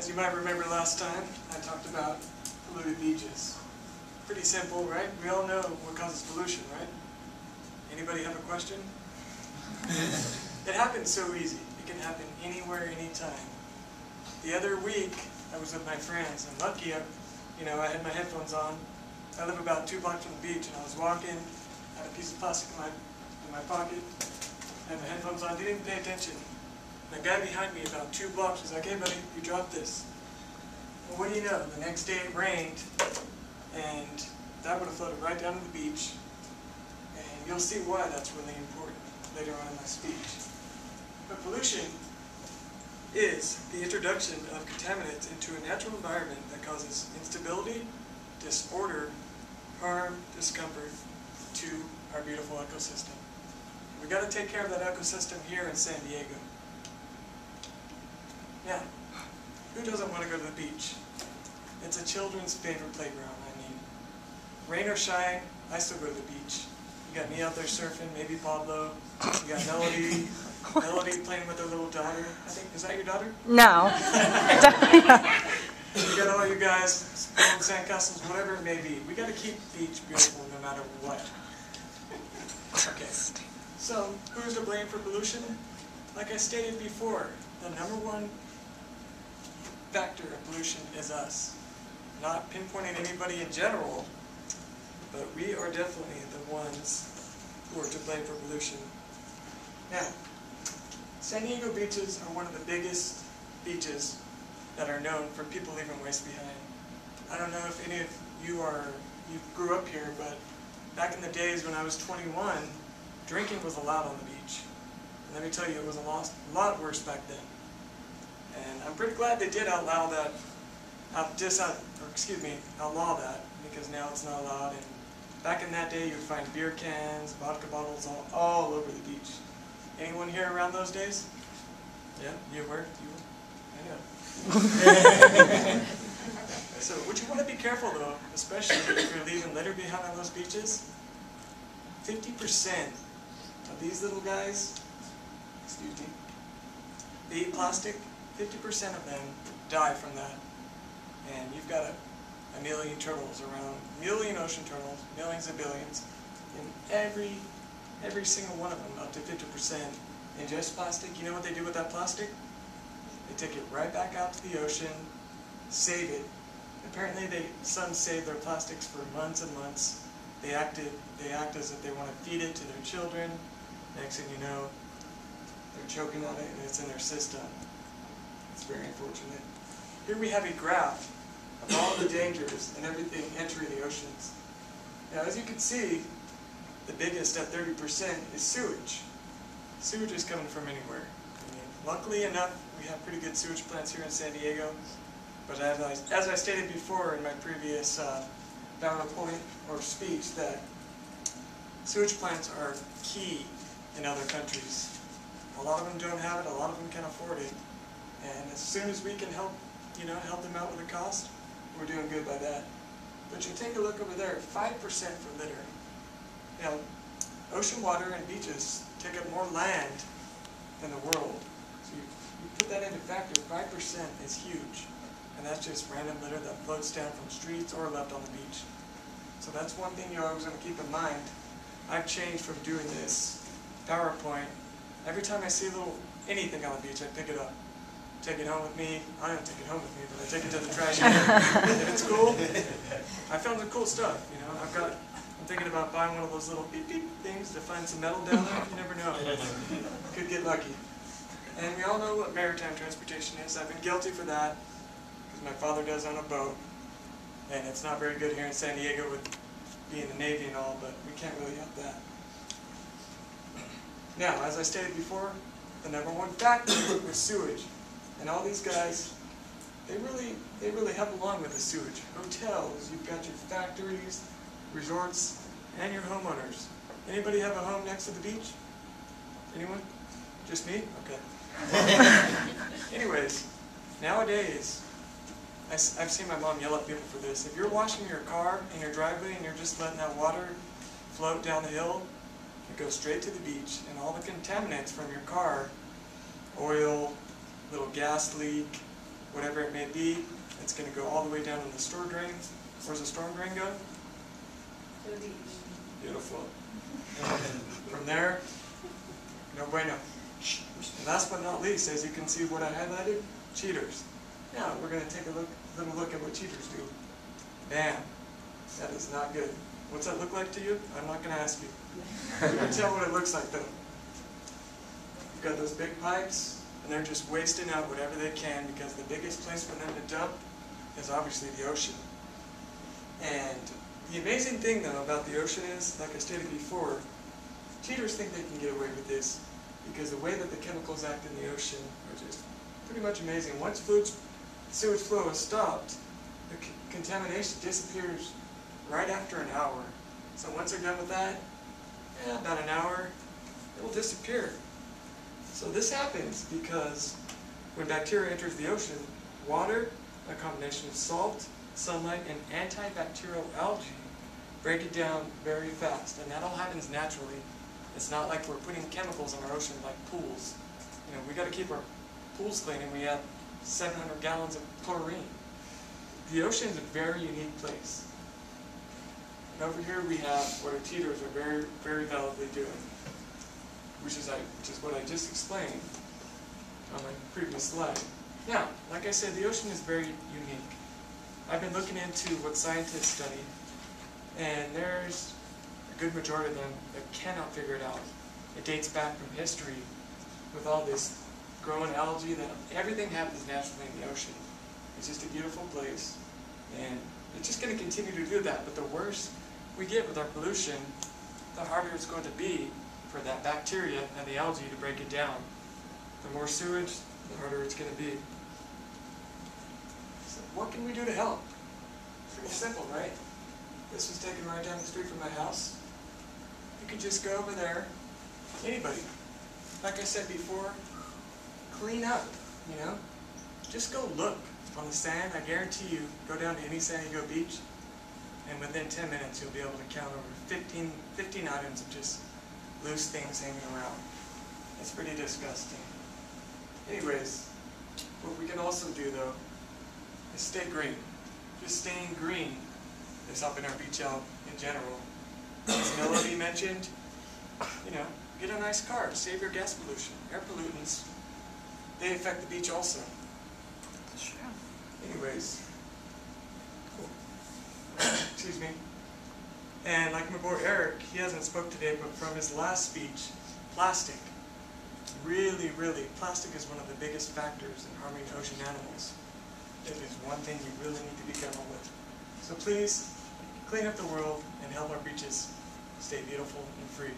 As you might remember last time, I talked about polluted beaches. Pretty simple, right? We all know what causes pollution, right? Anybody have a question? It happens so easy. It can happen anywhere, anytime. The other week, I was with my friends, and lucky, I had my headphones on. I live about 2 blocks from the beach, and I was walking, had a piece of plastic in my pocket, had my headphones on, didn't even pay attention. And the guy behind me, about 2 blocks, was like, "Hey buddy, you dropped this." Well, what do you know? The next day it rained, and that would have floated right down to the beach. And you'll see why that's really important later on in my speech. But pollution is the introduction of contaminants into a natural environment that causes instability, disorder, harm, discomfort to our beautiful ecosystem. We've got to take care of that ecosystem here in San Diego. Now, who doesn't want to go to the beach? It's a children's favorite playground. I mean, rain or shine, I still go to the beach. You got me out there surfing, maybe Pablo. You got Melody playing with her little daughter. I think, is that your daughter? No. You got all you guys building sandcastles, whatever it may be. We got to keep the beach beautiful no matter what. Okay. So, who's to blame for pollution? Like I stated before, the #1 factor of pollution is us. Not pinpointing anybody in general, but we are definitely the ones who are to blame for pollution. Now, San Diego beaches are one of the biggest beaches that are known for people leaving waste behind. I don't know if any of you grew up here, but back in the days when I was 21, drinking was allowed on the beach. And let me tell you, it was a lot worse back then. And I'm pretty glad they did outlaw that, outlaw that, because now it's not allowed. And back in that day, you'd find beer cans, vodka bottles all over the beach. Anyone here around those days? Yeah, you were? I know. So, would you want to be careful though, especially if you're leaving litter behind on those beaches? 50% of these little guys, excuse me, they eat plastic. 50% of them die from that. And you've got a million turtles around, million ocean turtles, millions and billions, and every single one of them, up to 50%, ingest plastic. You know what they do with that plastic? They take it right back out to the ocean, save it. Apparently some save their plastics for months and months. They act as if they want to feed it to their children. Next thing you know, they're choking on it and it's in their system. It's very unfortunate. Here we have a graph of all the dangers and everything entering the oceans. Now, as you can see, the biggest at 30% is sewage. Sewage is coming from anywhere. I mean, luckily enough, we have pretty good sewage plants here in San Diego. But as I stated before in my previous PowerPoint or speech, that sewage plants are key in other countries. A lot of them don't have it. A lot of them can't afford it. And as soon as we can help them out with the cost, we're doing good by that. But you take a look over there, 5% for litter. Now, ocean water and beaches take up more land than the world. So you put that into factor, 5% is huge. And that's just random litter that floats down from streets or left on the beach. So that's one thing you're always going to keep in mind. I've changed from doing this PowerPoint. Every time I see anything on the beach, I pick it up. Take it home with me. I don't take it home with me, but I take it to the trash can. If it's cool, I found some cool stuff. I'm thinking about buying one of those little beep beep things to find some metal down there. You never know. Could get lucky. And we all know what maritime transportation is. I've been guilty for that because my father does own a boat, and it's not very good here in San Diego with being the Navy and all, but we can't really help that. Now, as I stated before, the #1 factor was sewage. And all these guys, they really help along with the sewage. Hotels, you've got your factories, resorts, and your homeowners. Anybody have a home next to the beach? Anyone? Just me? Okay. Anyways, nowadays, I've seen my mom yell at people for this. If you're washing your car in your driveway and you're just letting that water float down the hill, it goes straight to the beach, and all the contaminants from your car, oil, little gas leak, whatever it may be. It's going to go all the way down in the storm drain. Where's the storm drain go? To the beach. Beautiful. And from there, no bueno. And last but not least, as you can see what I highlighted, cheaters. Now we're going to take a little look at what cheaters do. Bam. That is not good. What's that look like to you? I'm not going to ask you. You can tell what it looks like though. You've got those big pipes, and they're just wasting out whatever they can because the biggest place for them to dump is obviously the ocean. And the amazing thing though about the ocean is, like I stated before, cheaters think they can get away with this because the way that the chemicals act in the ocean are just pretty much amazing. Once sewage flow is stopped, the contamination disappears right after an hour. So once they're done with that, about an hour, it will disappear. So this happens because when bacteria enters the ocean, water, a combination of salt, sunlight, and antibacterial algae, break it down very fast. And that all happens naturally. It's not like we're putting chemicals in our ocean like pools. You know, we got to keep our pools clean, and we have 700 gallons of chlorine. The ocean is a very unique place. And over here we have what our cheaters are very, very validly doing, which is what I just explained on my previous slide. Now, like I said, the ocean is very unique. I've been looking into what scientists study, and there's a good majority of them that cannot figure it out. It dates back from history with all this growing algae, that everything happens naturally in the ocean. It's just a beautiful place, and it's just going to continue to do that. But the worse we get with our pollution, the harder it's going to be for that bacteria and the algae to break it down. The more sewage, the harder it's going to be. So what can we do to help? Pretty simple, right? This was taken right down the street from my house. You could just go over there, anybody. Like I said before, clean up, you know? Just go look on the sand. I guarantee you, go down to any San Diego beach, and within 10 minutes you'll be able to count over 15 items of just loose things hanging around. It's pretty disgusting. Anyways, what we can also do though is stay green. Just staying green is helping our beach out in general. As Melody mentioned, you know, get a nice car, save your gas pollution. Air pollutants, they affect the beach also. Sure. Anyways, cool. Excuse me. And like my boy Eric, he hasn't spoke today, but from his last speech, plastic. Really, plastic is one of the biggest factors in harming ocean animals. It is one thing you really need to be careful with. So please, clean up the world and help our beaches stay beautiful and free.